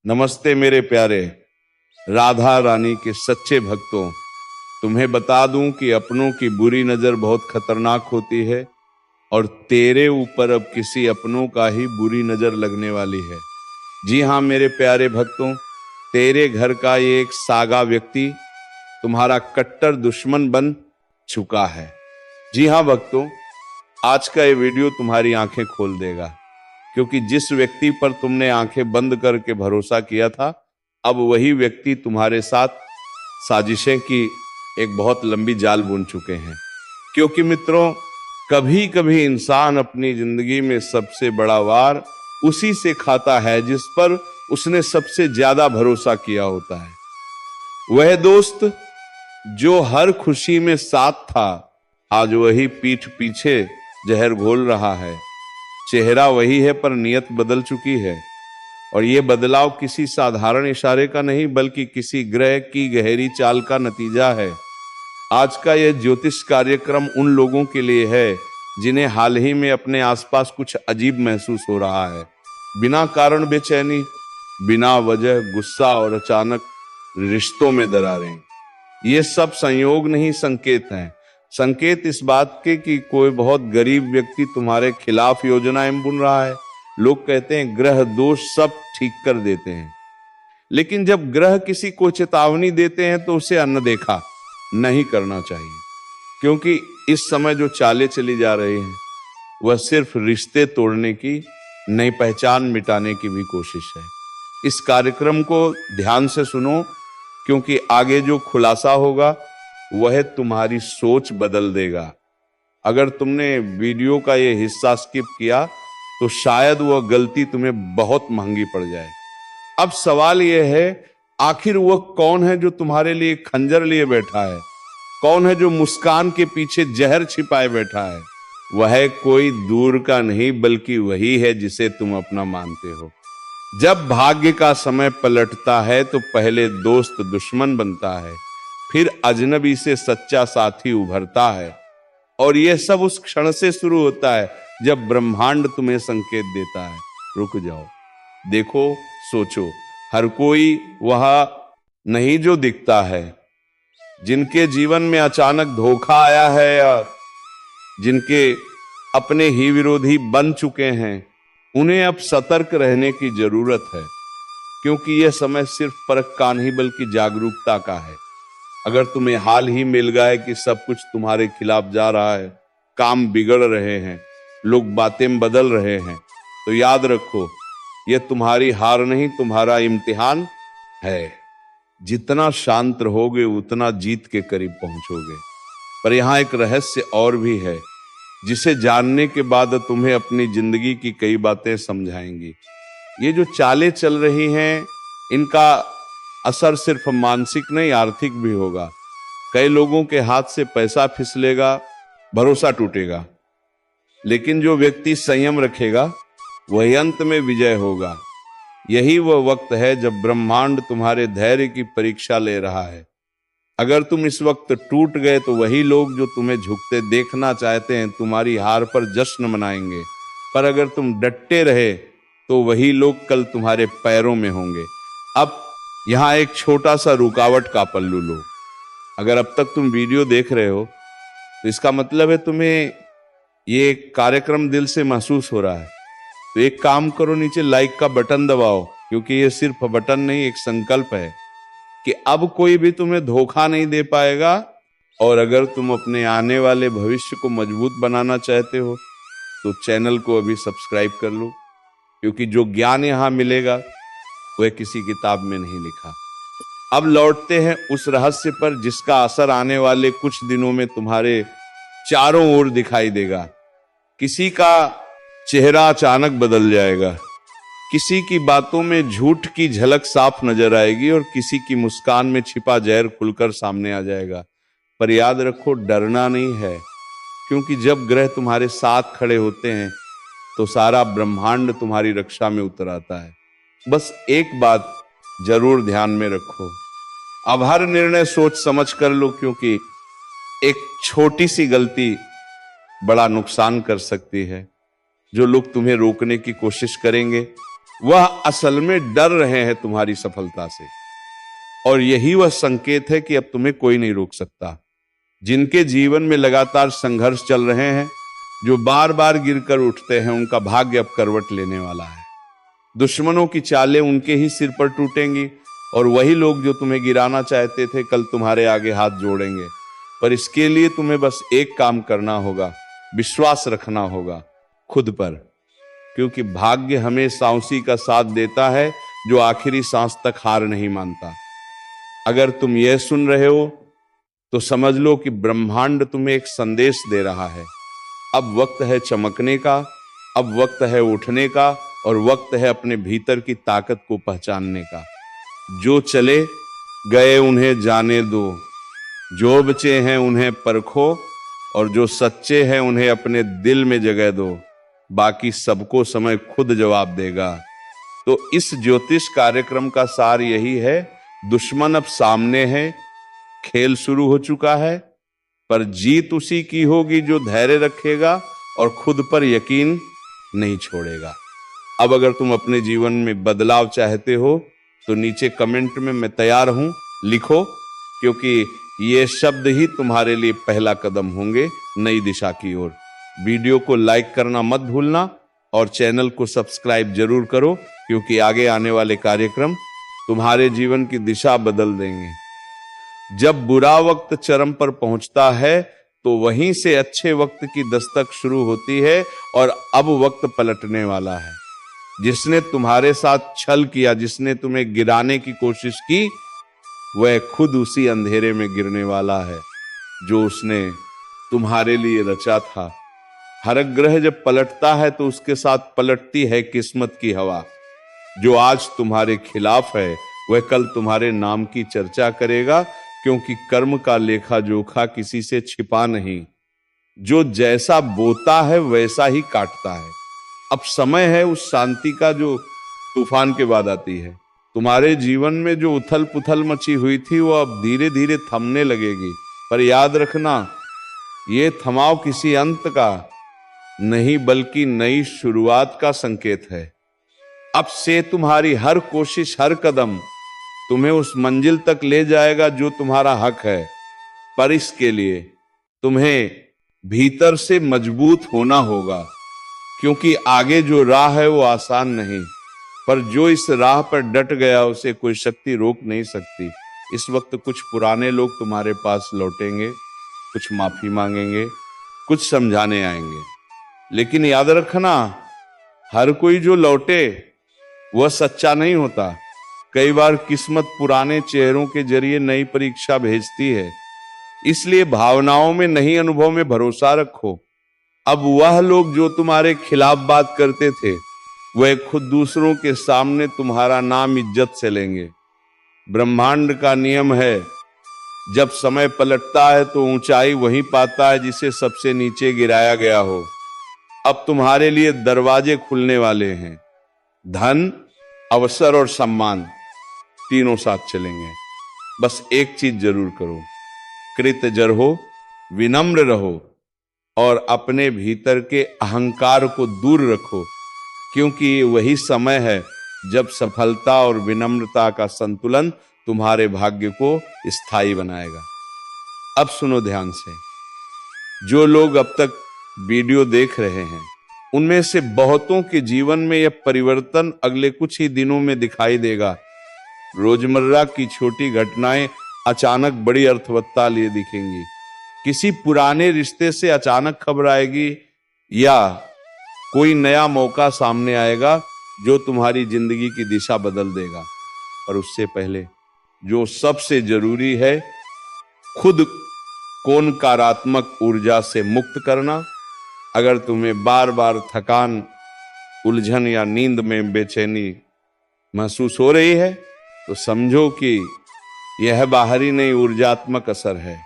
नमस्ते मेरे प्यारे राधा रानी के सच्चे भक्तों। तुम्हें बता दूं कि अपनों की बुरी नजर बहुत खतरनाक होती है और तेरे ऊपर अब किसी अपनों का ही बुरी नजर लगने वाली है। जी हाँ मेरे प्यारे भक्तों, तेरे घर का ये एक सागा व्यक्ति तुम्हारा कट्टर दुश्मन बन चुका है। जी हाँ भक्तों, आज का ये वीडियो तुम्हारी आंखें खोल देगा, क्योंकि जिस व्यक्ति पर तुमने आंखें बंद करके भरोसा किया था, अब वही व्यक्ति तुम्हारे साथ साजिशें की एक बहुत लंबी जाल बुन चुके हैं। क्योंकि मित्रों, कभी कभी इंसान अपनी जिंदगी में सबसे बड़ा वार उसी से खाता है जिस पर उसने सबसे ज्यादा भरोसा किया होता है। वह दोस्त जो हर खुशी में साथ था, आज वही पीठ पीछे जहर घोल रहा है। चेहरा वही है पर नियत बदल चुकी है, और यह बदलाव किसी साधारण इशारे का नहीं बल्कि किसी ग्रह की गहरी चाल का नतीजा है। आज का यह ज्योतिष कार्यक्रम उन लोगों के लिए है जिन्हें हाल ही में अपने आसपास कुछ अजीब महसूस हो रहा है। बिना कारण बेचैनी, बिना वजह गुस्सा और अचानक रिश्तों में दरारें। ये सब संयोग नहीं, संकेत हैं। संकेत इस बात के कि कोई बहुत गरीब व्यक्ति तुम्हारे खिलाफ योजनाएं बुन रहा है। लोग कहते हैं ग्रह दोष सब ठीक कर देते हैं, लेकिन जब ग्रह किसी को चेतावनी देते हैं तो उसे अनदेखा नहीं करना चाहिए, क्योंकि इस समय जो चालें चली जा रही हैं वह सिर्फ रिश्ते तोड़ने की, नई पहचान मिटाने की भी कोशिश है। इस कार्यक्रम को ध्यान से सुनो, क्योंकि आगे जो खुलासा होगा वह तुम्हारी सोच बदल देगा। अगर तुमने वीडियो का यह हिस्सा स्किप किया तो शायद वह गलती तुम्हें बहुत महंगी पड़ जाए। अब सवाल यह है, आखिर वह कौन है जो तुम्हारे लिए खंजर लिए बैठा है? कौन है जो मुस्कान के पीछे जहर छिपाए बैठा है? वह कोई दूर का नहीं बल्कि वही है जिसे तुम अपना मानते हो। जब भाग्य का समय पलटता है तो पहले दोस्त दुश्मन बनता है, फिर अजनबी से सच्चा साथी उभरता है, और यह सब उस क्षण से शुरू होता है जब ब्रह्मांड तुम्हें संकेत देता है, रुक जाओ, देखो, सोचो। हर कोई वह नहीं जो दिखता है। जिनके जीवन में अचानक धोखा आया है या जिनके अपने ही विरोधी बन चुके हैं, उन्हें अब सतर्क रहने की जरूरत है, क्योंकि यह समय सिर्फ परख का नहीं बल्कि जागरूकता का है। अगर तुम्हें हाल ही मिल गया कि सब कुछ तुम्हारे खिलाफ जा रहा है, काम बिगड़ रहे हैं, लोग बातें बदल रहे हैं, तो याद रखो, यह तुम्हारी हार नहीं, तुम्हारा इम्तिहान है। जितना शांत रहोगे उतना जीत के करीब पहुंचोगे। पर यहां एक रहस्य और भी है, जिसे जानने के बाद तुम्हें अपनी जिंदगी की कई बातें समझाएंगी। ये जो चालें चल रही हैं, इनका असर सिर्फ मानसिक नहीं, आर्थिक भी होगा। कई लोगों के हाथ से पैसा फिसलेगा, भरोसा टूटेगा, लेकिन जो व्यक्ति संयम रखेगा वही अंत में विजय होगा। यही वह वक्त है जब ब्रह्मांड तुम्हारे धैर्य की परीक्षा ले रहा है। अगर तुम इस वक्त टूट गए तो वही लोग जो तुम्हें झुकते देखना चाहते हैं तुम्हारी हार पर जश्न मनाएंगे, पर अगर तुम डटे रहे तो वही लोग कल तुम्हारे पैरों में होंगे। अब यहां एक छोटा सा रुकावट का पल्लू लो। अगर अब तक तुम वीडियो देख रहे हो तो इसका मतलब है तुम्हें ये कार्यक्रम दिल से महसूस हो रहा है। तो एक काम करो, नीचे लाइक का बटन दबाओ, क्योंकि ये सिर्फ बटन नहीं, एक संकल्प है कि अब कोई भी तुम्हें धोखा नहीं दे पाएगा। और अगर तुम अपने आने वाले भविष्य को मजबूत बनाना चाहते हो तो चैनल को अभी सब्सक्राइब कर लो, क्योंकि जो ज्ञान यहां मिलेगा वह किसी किताब में नहीं लिखा। अब लौटते हैं उस रहस्य पर जिसका असर आने वाले कुछ दिनों में तुम्हारे चारों ओर दिखाई देगा। किसी का चेहरा अचानक बदल जाएगा, किसी की बातों में झूठ की झलक साफ नजर आएगी, और किसी की मुस्कान में छिपा जहर खुलकर सामने आ जाएगा। पर याद रखो, डरना नहीं है, क्योंकि जब ग्रह तुम्हारे साथ खड़े होते हैं तो सारा ब्रह्मांड तुम्हारी रक्षा में उतर आता है। बस एक बात जरूर ध्यान में रखो, अब हर निर्णय सोच समझ कर लो, क्योंकि एक छोटी सी गलती बड़ा नुकसान कर सकती है। जो लोग तुम्हें रोकने की कोशिश करेंगे वह असल में डर रहे हैं तुम्हारी सफलता से, और यही वह संकेत है कि अब तुम्हें कोई नहीं रोक सकता। जिनके जीवन में लगातार संघर्ष चल रहे हैं, जो बार बार गिरकर उठते हैं, उनका भाग्य अब करवट लेने वाला है। दुश्मनों की चालें उनके ही सिर पर टूटेंगी, और वही लोग जो तुम्हें गिराना चाहते थे कल तुम्हारे आगे हाथ जोड़ेंगे। पर इसके लिए तुम्हें बस एक काम करना होगा, विश्वास रखना होगा खुद पर, क्योंकि भाग्य हमेशा उसी का साथ देता है जो आखिरी सांस तक हार नहीं मानता। अगर तुम यह सुन रहे हो तो समझ लो कि ब्रह्मांड तुम्हें एक संदेश दे रहा है। अब वक्त है चमकने का, अब वक्त है उठने का, और वक्त है अपने भीतर की ताकत को पहचानने का। जो चले गए उन्हें जाने दो, जो बचे हैं उन्हें परखो, और जो सच्चे हैं उन्हें अपने दिल में जगह दो। बाकी सबको समय खुद जवाब देगा। तो इस ज्योतिष कार्यक्रम का सार यही है, दुश्मन अब सामने है, खेल शुरू हो चुका है, पर जीत उसी की होगी जो धैर्य रखेगा और खुद पर यकीन नहीं छोड़ेगा। अब अगर तुम अपने जीवन में बदलाव चाहते हो तो नीचे कमेंट में मैं तैयार हूं लिखो, क्योंकि ये शब्द ही तुम्हारे लिए पहला कदम होंगे नई दिशा की ओर। वीडियो को लाइक करना मत भूलना और चैनल को सब्सक्राइब जरूर करो, क्योंकि आगे आने वाले कार्यक्रम तुम्हारे जीवन की दिशा बदल देंगे। जब बुरा वक्त चरम पर पहुंचता है तो वहीं से अच्छे वक्त की दस्तक शुरू होती है, और अब वक्त पलटने वाला है। जिसने तुम्हारे साथ छल किया, जिसने तुम्हें गिराने की कोशिश की, वह खुद उसी अंधेरे में गिरने वाला है जो उसने तुम्हारे लिए रचा था। हर ग्रह जब पलटता है तो उसके साथ पलटती है किस्मत की हवा। जो आज तुम्हारे खिलाफ है वह कल तुम्हारे नाम की चर्चा करेगा, क्योंकि कर्म का लेखा जोखा किसी से छिपा नहीं। जो जैसा बोता है वैसा ही काटता है। अब समय है उस शांति का जो तूफान के बाद आती है। तुम्हारे जीवन में जो उथल पुथल मची हुई थी वो अब धीरे धीरे थमने लगेगी, पर याद रखना, ये थमाव किसी अंत का नहीं बल्कि नई शुरुआत का संकेत है। अब से तुम्हारी हर कोशिश, हर कदम तुम्हें उस मंजिल तक ले जाएगा जो तुम्हारा हक है। पर इसके लिए तुम्हें भीतर से मजबूत होना होगा, क्योंकि आगे जो राह है वो आसान नहीं, पर जो इस राह पर डट गया उसे कोई शक्ति रोक नहीं सकती। इस वक्त कुछ पुराने लोग तुम्हारे पास लौटेंगे, कुछ माफी मांगेंगे, कुछ समझाने आएंगे, लेकिन याद रखना, हर कोई जो लौटे वह सच्चा नहीं होता। कई बार किस्मत पुराने चेहरों के जरिए नई परीक्षा भेजती है। इसलिए भावनाओं में नहीं, अनुभव में भरोसा रखो। अब वह लोग जो तुम्हारे खिलाफ बात करते थे वह खुद दूसरों के सामने तुम्हारा नाम इज्जत से लेंगे। ब्रह्मांड का नियम है, जब समय पलटता है तो ऊंचाई वहीं पाता है जिसे सबसे नीचे गिराया गया हो। अब तुम्हारे लिए दरवाजे खुलने वाले हैं। धन, अवसर और सम्मान तीनों साथ चलेंगे। बस एक चीज जरूर करो, कृतज्ञ रहो, विनम्र रहो और अपने भीतर के अहंकार को दूर रखो, क्योंकि ये वही समय है जब सफलता और विनम्रता का संतुलन तुम्हारे भाग्य को स्थायी बनाएगा। अब सुनो ध्यान से। जो लोग अब तक वीडियो देख रहे हैं उनमें से बहुतों के जीवन में यह परिवर्तन अगले कुछ ही दिनों में दिखाई देगा। रोजमर्रा की छोटी घटनाएं अचानक बड़ी अर्थवत्ता लिए दिखेंगी। किसी पुराने रिश्ते से अचानक खबर आएगी, या कोई नया मौका सामने आएगा जो तुम्हारी जिंदगी की दिशा बदल देगा। और उससे पहले जो सबसे जरूरी है, खुद को नकारात्मक ऊर्जा से मुक्त करना। अगर तुम्हें बार बार थकान, उलझन या नींद में बेचैनी महसूस हो रही है तो समझो कि यह बाहरी नहीं, ऊर्जात्मक असर है।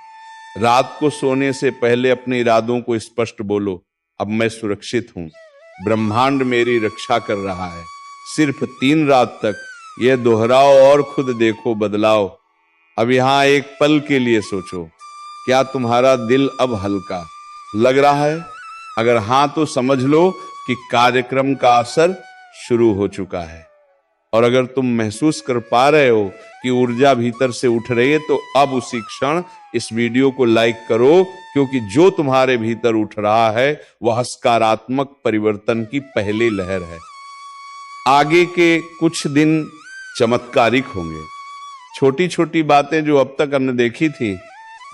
रात को सोने से पहले अपने इरादों को स्पष्ट बोलो, अब मैं सुरक्षित हूं, ब्रह्मांड मेरी रक्षा कर रहा है। सिर्फ 3 रात तक यह दोहराओ और खुद देखो बदलाव। अब यहां एक पल के लिए सोचो, क्या तुम्हारा दिल अब हल्का लग रहा है? अगर हां तो समझ लो कि कार्यक्रम का असर शुरू हो चुका है। और अगर तुम महसूस कर पा रहे हो कि ऊर्जा भीतर से उठ रही है, तो अब उसी क्षण इस वीडियो को लाइक करो, क्योंकि जो तुम्हारे भीतर उठ रहा है वह सकारात्मक परिवर्तन की पहली लहर है। आगे के कुछ दिन चमत्कारिक होंगे। छोटी छोटी बातें जो अब तक हमने देखी थी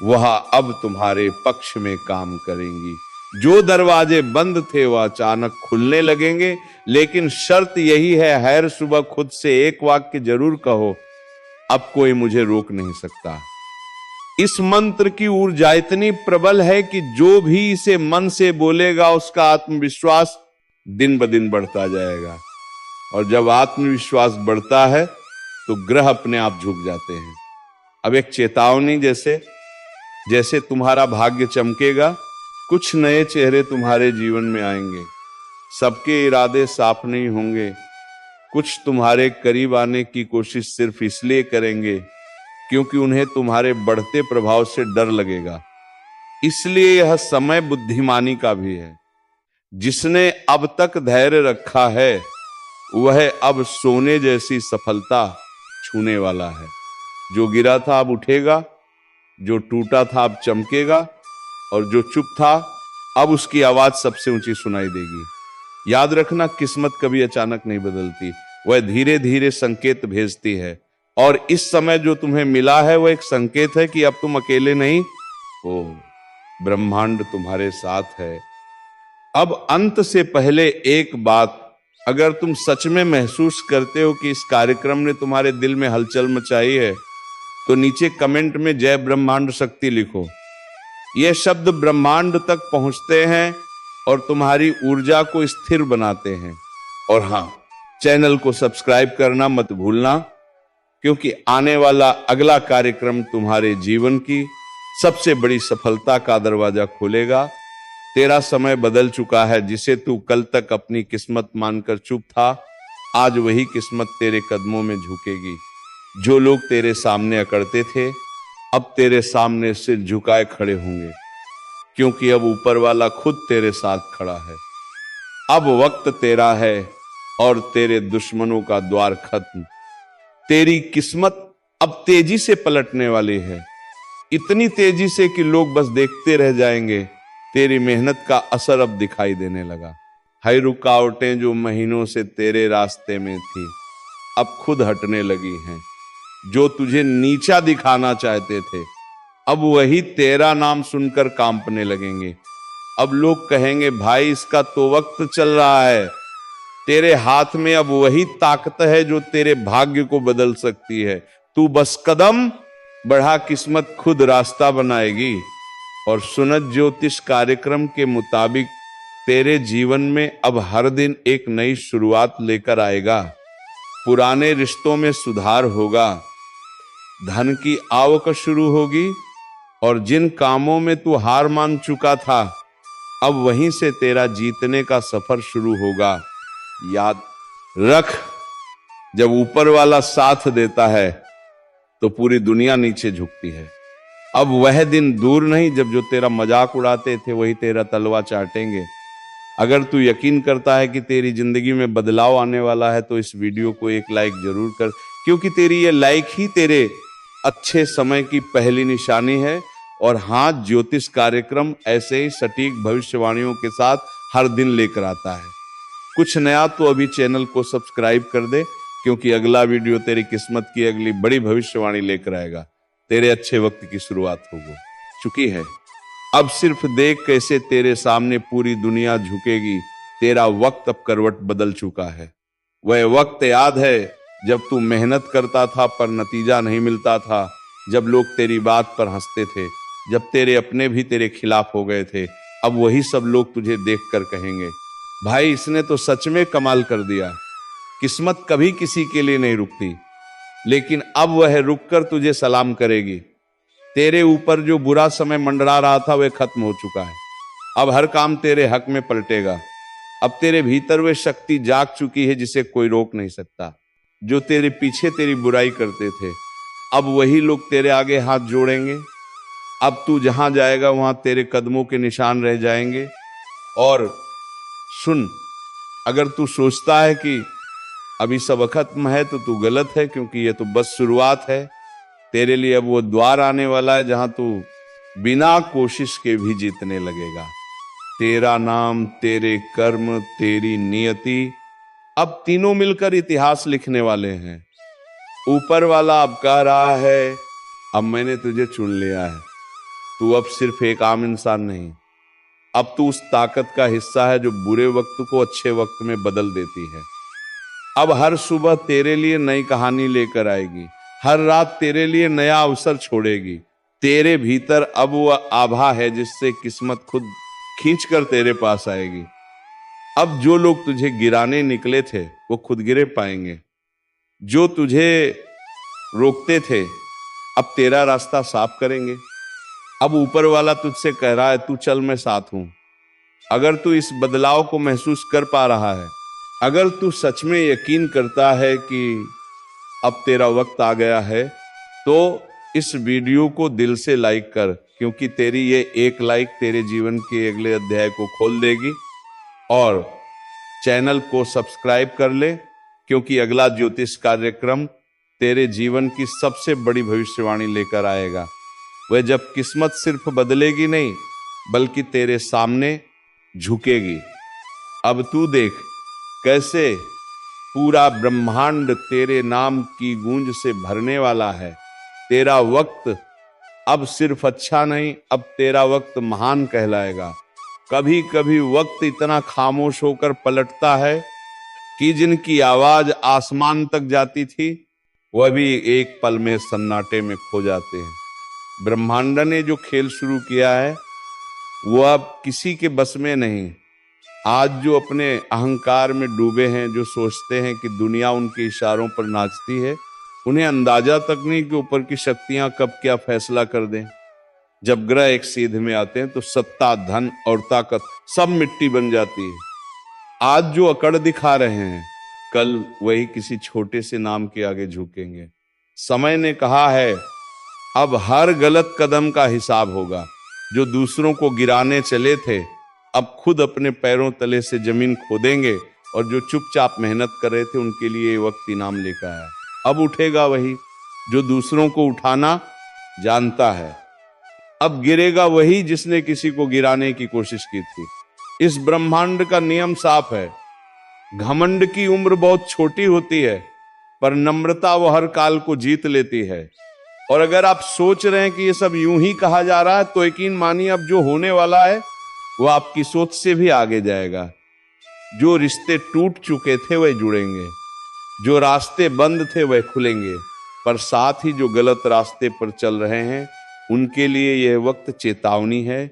वह अब तुम्हारे पक्ष में काम करेंगी। जो दरवाजे बंद थे वह अचानक खुलने लगेंगे, लेकिन शर्त यही है, हर सुबह खुद से एक वाक्य जरूर कहो, अब कोई मुझे रोक नहीं सकता। इस मंत्र की ऊर्जा इतनी प्रबल है कि जो भी इसे मन से बोलेगा उसका आत्मविश्वास दिन ब दिन बढ़ता जाएगा। और जब आत्मविश्वास बढ़ता है तो ग्रह अपने आप झुक जाते हैं। अब एक चेतावनी, जैसे तुम्हारा भाग्य चमकेगा, कुछ नए चेहरे तुम्हारे जीवन में आएंगे। सबके इरादे साफ नहीं होंगे। कुछ तुम्हारे करीब आने की कोशिश सिर्फ इसलिए करेंगे क्योंकि उन्हें तुम्हारे बढ़ते प्रभाव से डर लगेगा। इसलिए यह समय बुद्धिमानी का भी है। जिसने अब तक धैर्य रखा है वह अब सोने जैसी सफलता छूने वाला है। जो गिरा था अब उठेगा, जो टूटा था अब चमकेगा, और जो चुप था अब उसकी आवाज सबसे ऊंची सुनाई देगी। याद रखना, किस्मत कभी अचानक नहीं बदलती, वह धीरे धीरे संकेत भेजती है। और इस समय जो तुम्हें मिला है वह एक संकेत है कि अब तुम अकेले नहीं हो, ब्रह्मांड तुम्हारे साथ है। अब अंत से पहले एक बात, अगर तुम सच में महसूस करते हो कि इस कार्यक्रम ने तुम्हारे दिल में हलचल मचाई है, तो नीचे कमेंट में जय ब्रह्मांड शक्ति लिखो। ये शब्द ब्रह्मांड तक पहुंचते हैं और तुम्हारी ऊर्जा को स्थिर बनाते हैं। और हां, चैनल को सब्सक्राइब करना मत भूलना, क्योंकि आने वाला अगला कार्यक्रम तुम्हारे जीवन की सबसे बड़ी सफलता का दरवाजा खोलेगा। तेरा समय बदल चुका है। जिसे तू कल तक अपनी किस्मत मानकर चुप था, आज वही किस्मत तेरे कदमों में झुकेगी। जो लोग तेरे सामने अकड़ते थे अब तेरे सामने सिर झुकाए खड़े होंगे, क्योंकि अब ऊपर वाला खुद तेरे साथ खड़ा है। अब वक्त तेरा है और तेरे दुश्मनों का द्वार खत्म। तेरी किस्मत अब तेजी से पलटने वाली है, इतनी तेजी से कि लोग बस देखते रह जाएंगे। तेरी मेहनत का असर अब दिखाई देने लगा। हर रुकावटें जो महीनों से तेरे रास्ते में थी अब खुद हटने लगी हैं। जो तुझे नीचा दिखाना चाहते थे अब वही तेरा नाम सुनकर कांपने लगेंगे। अब लोग कहेंगे, भाई इसका तो वक्त चल रहा है। तेरे हाथ में अब वही ताकत है जो तेरे भाग्य को बदल सकती है। तू बस कदम बढ़ा, किस्मत खुद रास्ता बनाएगी। और सुनत ज्योतिष कार्यक्रम के मुताबिक तेरे जीवन में अब हर दिन एक नई शुरुआत लेकर आएगा। पुराने रिश्तों में सुधार होगा, धन की आवक शुरू होगी, और जिन कामों में तू हार मान चुका था अब वहीं से तेरा जीतने का सफर शुरू होगा। याद रख, जब ऊपर वाला साथ देता है तो पूरी दुनिया नीचे झुकती है। अब वह दिन दूर नहीं जब जो तेरा मजाक उड़ाते थे वही तेरा तलवा चाटेंगे। अगर तू यकीन करता है कि तेरी जिंदगी में बदलाव आने वाला है तो इस वीडियो को एक लाइक जरूर कर, क्योंकि तेरी ये लाइक ही तेरे अच्छे समय की पहली निशानी है। और हाँ, ज्योतिष कार्यक्रम ऐसे ही सटीक भविष्यवाणियों के साथ हर दिन लेकर आता है। कुछ नया तो अभी चैनल को सब्सक्राइब कर दे, क्योंकि अगला वीडियो तेरी किस्मत की अगली बड़ी भविष्यवाणी लेकर आएगा। तेरे अच्छे वक्त की शुरुआत हो चुकी है। अब सिर्फ देख कैसे तेरे सामने पूरी दुनिया झुकेगी। तेरा वक्त अब करवट बदल चुका है। वह वक्त याद है जब तू मेहनत करता था पर नतीजा नहीं मिलता था, जब लोग तेरी बात पर हंसते थे, जब तेरे अपने भी तेरे खिलाफ हो गए थे। अब वही सब लोग तुझे देखकर कहेंगे, भाई इसने तो सच में कमाल कर दिया। किस्मत कभी किसी के लिए नहीं रुकती, लेकिन अब वह रुककर तुझे सलाम करेगी। तेरे ऊपर जो बुरा समय मंडरा रहा था वह खत्म हो चुका है। अब हर काम तेरे हक में पलटेगा। अब तेरे भीतर वह शक्ति जाग चुकी है जिसे कोई रोक नहीं सकता। जो तेरे पीछे तेरी बुराई करते थे अब वही लोग तेरे आगे हाथ जोड़ेंगे। अब तू जहां जाएगा वहां तेरे कदमों के निशान रह जाएंगे। और सुन, अगर तू सोचता है कि अभी सब खत्म है तो तू गलत है, क्योंकि ये तो बस शुरुआत है। तेरे लिए अब वो द्वार आने वाला है जहां तू बिना कोशिश के भी जीतने लगेगा। तेरा नाम, तेरे कर्म, तेरी नियति, अब तीनों मिलकर इतिहास लिखने वाले हैं। ऊपर वाला अब कह रहा है, अब मैंने तुझे चुन लिया है। तू अब सिर्फ एक आम इंसान नहीं, अब तू उस ताकत का हिस्सा है जो बुरे वक्त को अच्छे वक्त में बदल देती है। अब हर सुबह तेरे लिए नई कहानी लेकर आएगी, हर रात तेरे लिए नया अवसर छोड़ेगी। तेरे भीतर अब वो आभा है जिससे किस्मत खुद खींचकर तेरे पास आएगी। अब जो लोग तुझे गिराने निकले थे वो खुद गिरे पाएंगे। जो तुझे रोकते थे अब तेरा रास्ता साफ करेंगे। अब ऊपर वाला तुझसे कह रहा है, तू चल, मैं साथ हूं। अगर तू इस बदलाव को महसूस कर पा रहा है, अगर तू सच में यकीन करता है कि अब तेरा वक्त आ गया है, तो इस वीडियो को दिल से लाइक कर, क्योंकि तेरी ये एक लाइक तेरे जीवन के अगले अध्याय को खोल देगी। और चैनल को सब्सक्राइब कर ले, क्योंकि अगला ज्योतिष कार्यक्रम तेरे जीवन की सबसे बड़ी भविष्यवाणी लेकर आएगा। वह जब किस्मत सिर्फ बदलेगी नहीं, बल्कि तेरे सामने झुकेगी। अब तू देख कैसे पूरा ब्रह्मांड तेरे नाम की गूंज से भरने वाला है। तेरा वक्त अब सिर्फ अच्छा नहीं, अब तेरा वक्त महान कहलाएगा। कभी कभी वक्त इतना खामोश होकर पलटता है कि जिनकी आवाज आसमान तक जाती थी वह भी एक पल में सन्नाटे में खो जाते हैं। ब्रह्मांड ने जो खेल शुरू किया है वो अब किसी के बस में नहीं। आज जो अपने अहंकार में डूबे हैं, जो सोचते हैं कि दुनिया उनके इशारों पर नाचती है, उन्हें अंदाजा तक नहीं कि ऊपर की शक्तियां कब क्या फैसला कर दें। जब ग्रह एक सीध में आते हैं तो सत्ता, धन और ताकत सब मिट्टी बन जाती है। आज जो अकड़ दिखा रहे हैं, कल वही किसी छोटे से नाम के आगे झुकेंगे। समय ने कहा है, अब हर गलत कदम का हिसाब होगा। जो दूसरों को गिराने चले थे अब खुद अपने पैरों तले से जमीन खोदेंगे, और जो चुपचाप मेहनत कर रहे थे उनके लिए वक्त इनाम लेकर आया। अब उठेगा वही जो दूसरों को उठाना जानता है। अब गिरेगा वही जिसने किसी को गिराने की कोशिश की थी। इस ब्रह्मांड का नियम साफ है, घमंड की उम्र बहुत छोटी होती है, पर नम्रता वो हर काल को जीत लेती है। और अगर आप सोच रहे हैं कि ये सब यूं ही कहा जा रहा है, तो यकीन मानिए अब जो होने वाला है वो आपकी सोच से भी आगे जाएगा। जो रिश्ते टूट चुके थे वह जुड़ेंगे, जो रास्ते बंद थे वह खुलेंगे, पर साथ ही जो गलत रास्ते पर चल रहे हैं उनके लिए यह वक्त चेतावनी है।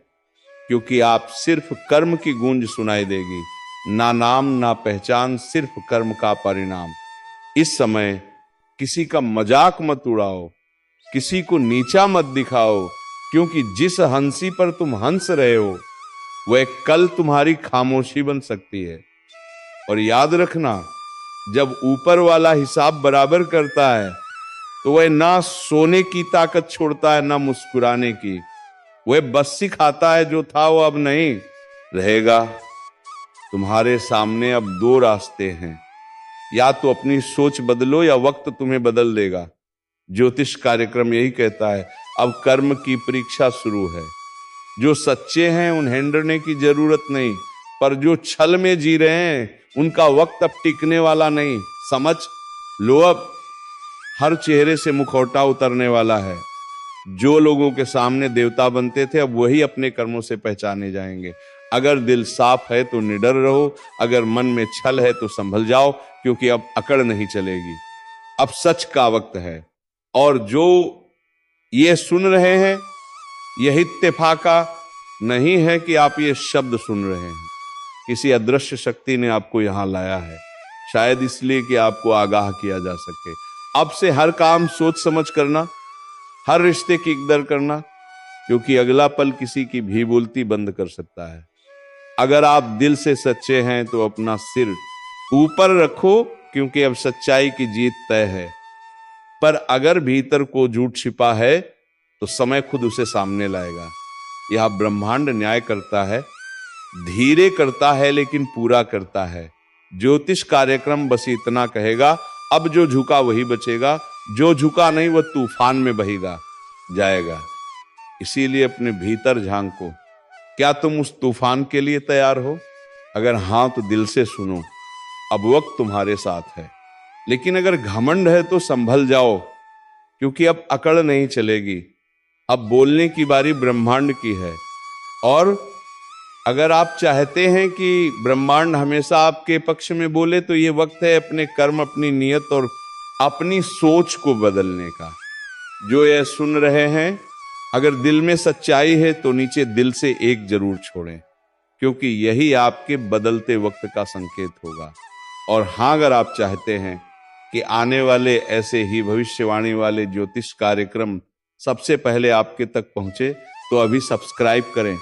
क्योंकि आप सिर्फ कर्म की गूंज सुनाई देगी, ना नाम ना पहचान, सिर्फ कर्म का परिणाम। इस समय किसी का मजाक मत उड़ाओ, किसी को नीचा मत दिखाओ, क्योंकि जिस हंसी पर तुम हंस रहे हो वह कल तुम्हारी खामोशी बन सकती है। और याद रखना, जब ऊपर वाला हिसाब बराबर करता है तो वह ना सोने की ताकत छोड़ता है ना मुस्कुराने की। वह बस सिखाता है जो था वो अब नहीं रहेगा। तुम्हारे सामने अब दो रास्ते हैं, या तो अपनी सोच बदलो या वक्त तुम्हें बदल देगा। ज्योतिष कार्यक्रम यही कहता है, अब कर्म की परीक्षा शुरू है। जो सच्चे हैं उन्हें डरने की जरूरत नहीं, पर जो छल में जी रहे हैं उनका वक्त अब टिकने वाला नहीं। समझ लो, अब हर चेहरे से मुखौटा उतरने वाला है। जो लोगों के सामने देवता बनते थे अब वही अपने कर्मों से पहचाने जाएंगे। अगर दिल साफ है तो निडर रहो, अगर मन में छल है तो संभल जाओ, क्योंकि अब अकड़ नहीं चलेगी। अब सच का वक्त है। और जो ये सुन रहे हैं, यही इत्तेफाका नहीं है कि आप ये शब्द सुन रहे हैं। किसी अदृश्य शक्ति ने आपको यहां लाया है, शायद इसलिए कि आपको आगाह किया जा सके। अब से हर काम सोच समझ करना, हर रिश्ते की कदर करना, क्योंकि अगला पल किसी की भी बोलती बंद कर सकता है। अगर आप दिल से सच्चे हैं तो अपना सिर ऊपर रखो, क्योंकि अब सच्चाई की जीत तय है। पर अगर भीतर को झूठ छिपा है तो समय खुद उसे सामने लाएगा। यह ब्रह्मांड न्याय करता है, धीरे करता है लेकिन पूरा करता है। ज्योतिष कार्यक्रम बस इतना कहेगा, अब जो झुका वही बचेगा, जो झुका नहीं वह तूफान में बहेगा जाएगा। इसीलिए अपने भीतर झांको, क्या तुम उस तूफान के लिए तैयार हो? अगर हां तो दिल से सुनो, अब वक्त तुम्हारे साथ है। लेकिन अगर घमंड है तो संभल जाओ, क्योंकि अब अकड़ नहीं चलेगी। अब बोलने की बारी ब्रह्मांड की है। और अगर आप चाहते हैं कि ब्रह्मांड हमेशा आपके पक्ष में बोले, तो ये वक्त है अपने कर्म, अपनी नियत और अपनी सोच को बदलने का। जो ये सुन रहे हैं, अगर दिल में सच्चाई है तो नीचे दिल से एक जरूर छोड़ें, क्योंकि यही आपके बदलते वक्त का संकेत होगा। और हाँ, अगर आप चाहते हैं कि आने वाले ऐसे ही भविष्यवाणी वाले ज्योतिष कार्यक्रम सबसे पहले आपके तक पहुंचे, तो अभी सब्सक्राइब करें,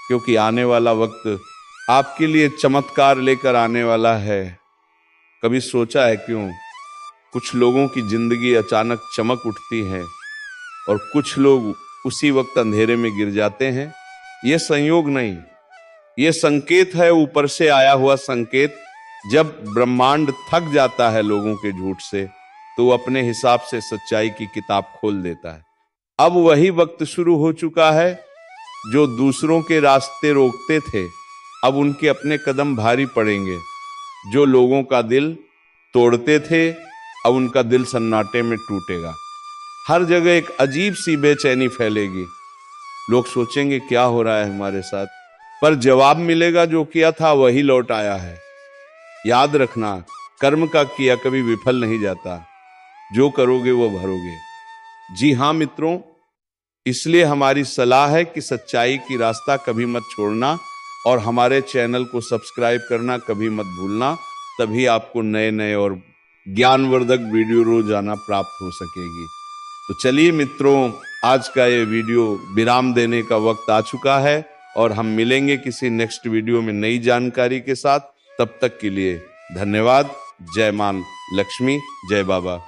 क्योंकि आने वाला वक्त आपके लिए चमत्कार लेकर आने वाला है। कभी सोचा है क्यों कुछ लोगों की जिंदगी अचानक चमक उठती है और कुछ लोग उसी वक्त अंधेरे में गिर जाते हैं? ये संयोग नहीं, ये संकेत है, ऊपर से आया हुआ संकेत। जब ब्रह्मांड थक जाता है लोगों के झूठ से, तो अपने हिसाब से सच्चाई की किताब खोल देता है। अब वही वक्त शुरू हो चुका है। जो दूसरों के रास्ते रोकते थे, अब उनके अपने कदम भारी पड़ेंगे। जो लोगों का दिल तोड़ते थे, अब उनका दिल सन्नाटे में टूटेगा। हर जगह एक अजीब सी बेचैनी फैलेगी। लोग सोचेंगे क्या हो रहा है हमारे साथ, पर जवाब मिलेगा, जो किया था वही लौट आया है। याद रखना, कर्म का किया कभी विफल नहीं जाता, जो करोगे वो भरोगे। जी हाँ मित्रों, इसलिए हमारी सलाह है कि सच्चाई की रास्ता कभी मत छोड़ना और हमारे चैनल को सब्सक्राइब करना कभी मत भूलना। तभी आपको नए नए और ज्ञानवर्धक वीडियो रोजाना प्राप्त हो सकेगी। तो चलिए मित्रों, आज का ये वीडियो विराम देने का वक्त आ चुका है और हम मिलेंगे किसी नेक्स्ट वीडियो में नई जानकारी के साथ। तब तक के लिए धन्यवाद। जय मां लक्ष्मी, जय बाबा।